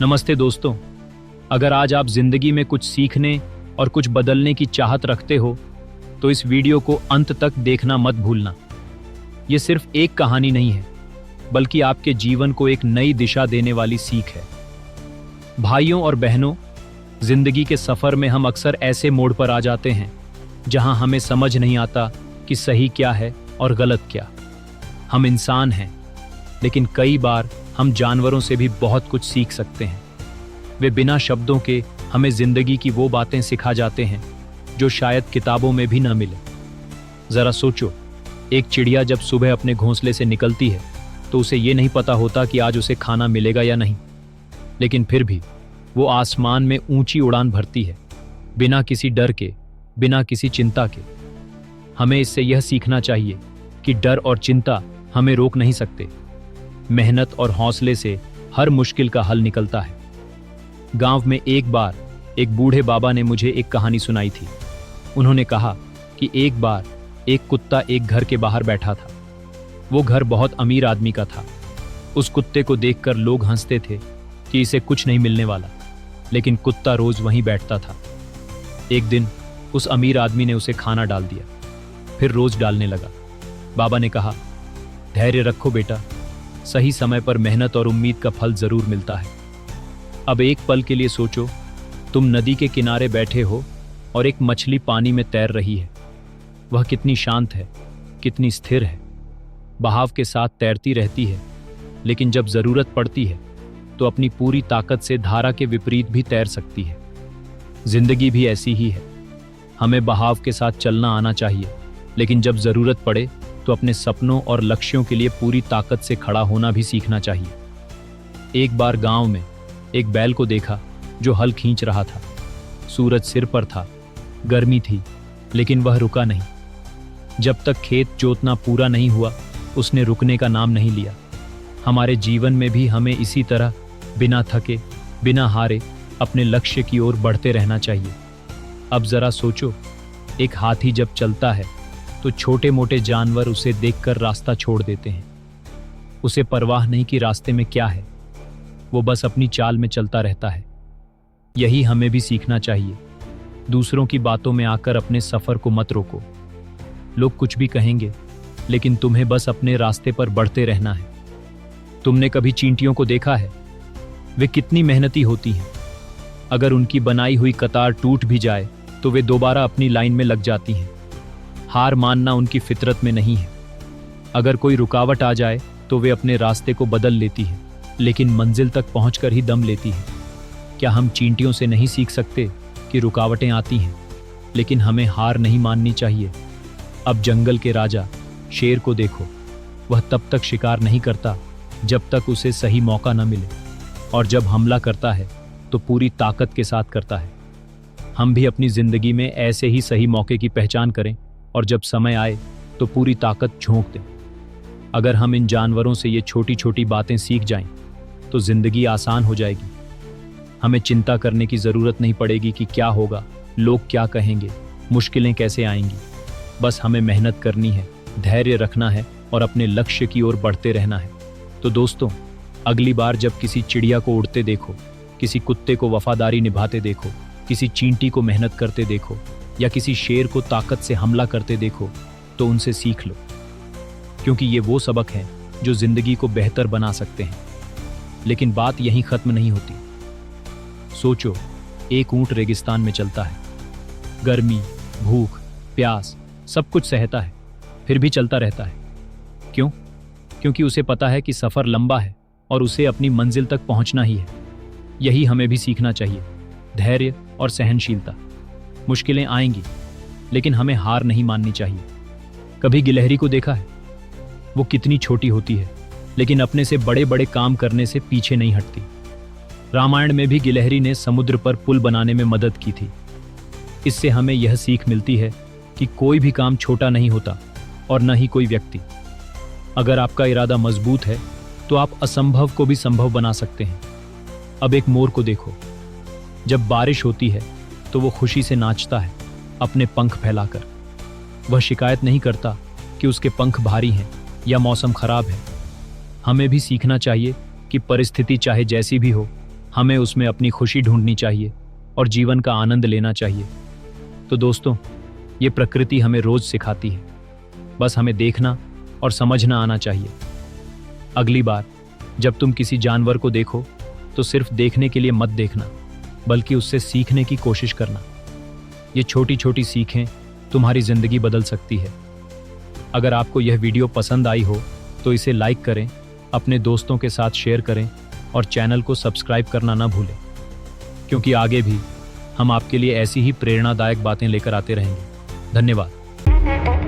नमस्ते दोस्तों। अगर आज आप जिंदगी में कुछ सीखने और कुछ बदलने की चाहत रखते हो तो इस वीडियो को अंत तक देखना मत भूलना। ये सिर्फ एक कहानी नहीं है, बल्कि आपके जीवन को एक नई दिशा देने वाली सीख है। भाइयों और बहनों, जिंदगी के सफर में हम अक्सर ऐसे मोड़ पर आ जाते हैं जहां हमें समझ नहीं आता कि सही क्या है और गलत क्या। हम इंसान हैं, लेकिन कई बार हम जानवरों से भी बहुत कुछ सीख सकते हैं। वे बिना शब्दों के हमें जिंदगी की वो बातें सिखा जाते हैं जो शायद किताबों में भी न मिले। जरा सोचो, एक चिड़िया जब सुबह अपने घोंसले से निकलती है तो उसे ये नहीं पता होता कि आज उसे खाना मिलेगा या नहीं, लेकिन फिर भी वो आसमान में ऊंची उड़ान भरती है, बिना किसी डर के, बिना किसी चिंता के। हमें इससे यह सीखना चाहिए कि डर और चिंता हमें रोक नहीं सकते। मेहनत और हौसले से हर मुश्किल का हल निकलता है। गांव में एक बार एक बूढ़े बाबा ने मुझे एक कहानी सुनाई थी। उन्होंने कहा कि एक बार एक कुत्ता एक घर के बाहर बैठा था। वो घर बहुत अमीर आदमी का था। उस कुत्ते को देखकर लोग हंसते थे कि इसे कुछ नहीं मिलने वाला, लेकिन कुत्ता रोज वहीं बैठता था। एक दिन उस अमीर आदमी ने उसे खाना डाल दिया, फिर रोज डालने लगा। बाबा ने कहा, धैर्य रखो बेटा, सही समय पर मेहनत और उम्मीद का फल जरूर मिलता है। अब एक पल के लिए सोचो, तुम नदी के किनारे बैठे हो और एक मछली पानी में तैर रही है। वह कितनी शांत है, कितनी स्थिर है, बहाव के साथ तैरती रहती है, लेकिन जब जरूरत पड़ती है तो अपनी पूरी ताकत से धारा के विपरीत भी तैर सकती है। जिंदगी भी ऐसी ही है। हमें बहाव के साथ चलना आना चाहिए, लेकिन जब जरूरत पड़े तो अपने सपनों और लक्ष्यों के लिए पूरी ताकत से खड़ा होना भी सीखना चाहिए। एक बार गांव में एक बैल को देखा जो हल खींच रहा था। सूरज सिर पर था, गर्मी थी, लेकिन वह रुका नहीं। जब तक खेत जोतना पूरा नहीं हुआ, उसने रुकने का नाम नहीं लिया। हमारे जीवन में भी हमें इसी तरह बिना थके, बिना हारे अपने लक्ष्य की ओर बढ़ते रहना चाहिए। अब जरा सोचो, एक हाथी जब चलता है तो छोटे मोटे जानवर उसे देखकर रास्ता छोड़ देते हैं। उसे परवाह नहीं कि रास्ते में क्या है, वो बस अपनी चाल में चलता रहता है। यही हमें भी सीखना चाहिए। दूसरों की बातों में आकर अपने सफर को मत रोको। लोग कुछ भी कहेंगे, लेकिन तुम्हें बस अपने रास्ते पर बढ़ते रहना है। तुमने कभी चींटियों को देखा है? वे कितनी मेहनती होती हैं। अगर उनकी बनाई हुई कतार टूट भी जाए तो वे दोबारा अपनी लाइन में लग जाती हैं। हार मानना उनकी फितरत में नहीं है। अगर कोई रुकावट आ जाए तो वे अपने रास्ते को बदल लेती हैं, लेकिन मंजिल तक पहुंचकर ही दम लेती हैं। क्या हम चींटियों से नहीं सीख सकते कि रुकावटें आती हैं, लेकिन हमें हार नहीं माननी चाहिए? अब जंगल के राजा शेर को देखो, वह तब तक शिकार नहीं करता जब तक उसे सही मौका न मिले, और जब हमला करता है तो पूरी ताकत के साथ करता है। हम भी अपनी जिंदगी में ऐसे ही सही मौके की पहचान करें और जब समय आए तो पूरी ताकत झोंक दें। अगर हम इन जानवरों से ये छोटी छोटी बातें सीख जाएं तो जिंदगी आसान हो जाएगी। हमें चिंता करने की जरूरत नहीं पड़ेगी कि क्या होगा, लोग क्या कहेंगे, मुश्किलें कैसे आएंगी। बस हमें मेहनत करनी है, धैर्य रखना है और अपने लक्ष्य की ओर बढ़ते रहना है। तो दोस्तों, अगली बार जब किसी चिड़िया को उड़ते देखो, किसी कुत्ते को वफादारी निभाते देखो, किसी चींटी को मेहनत करते देखो या किसी शेर को ताकत से हमला करते देखो, तो उनसे सीख लो, क्योंकि ये वो सबक हैं जो जिंदगी को बेहतर बना सकते हैं। लेकिन बात यहीं खत्म नहीं होती। सोचो, एक ऊंट रेगिस्तान में चलता है। गर्मी, भूख, प्यास सब कुछ सहता है, फिर भी चलता रहता है। क्यों? क्योंकि उसे पता है कि सफर लंबा है और उसे अपनी मंजिल तक पहुंचना ही है। यही हमें भी सीखना चाहिए, धैर्य और सहनशीलता। मुश्किलें आएंगी, लेकिन हमें हार नहीं माननी चाहिए। कभी गिलहरी को देखा है? वो कितनी छोटी होती है, लेकिन अपने से बड़े बड़े काम करने से पीछे नहीं हटती। रामायण में भी गिलहरी ने समुद्र पर पुल बनाने में मदद की थी। इससे हमें यह सीख मिलती है कि कोई भी काम छोटा नहीं होता और न ही कोई व्यक्ति। अगर आपका इरादा मजबूत है तो आप असंभव को भी संभव बना सकते हैं। अब एक मोर को देखो, जब बारिश होती है तो वो खुशी से नाचता है, अपने पंख फैलाकर। वह शिकायत नहीं करता कि उसके पंख भारी हैं या मौसम खराब है। हमें भी सीखना चाहिए कि परिस्थिति चाहे जैसी भी हो, हमें उसमें अपनी खुशी ढूंढनी चाहिए और जीवन का आनंद लेना चाहिए। तो दोस्तों, ये प्रकृति हमें रोज सिखाती है, बस हमें देखना और समझना आना चाहिए। अगली बार जब तुम किसी जानवर को देखो तो सिर्फ देखने के लिए मत देखना, बल्कि उससे सीखने की कोशिश करना। ये छोटी छोटी सीखें तुम्हारी जिंदगी बदल सकती है। अगर आपको यह वीडियो पसंद आई हो तो इसे लाइक करें, अपने दोस्तों के साथ शेयर करें और चैनल को सब्सक्राइब करना ना भूलें, क्योंकि आगे भी हम आपके लिए ऐसी ही प्रेरणादायक बातें लेकर आते रहेंगे। धन्यवाद।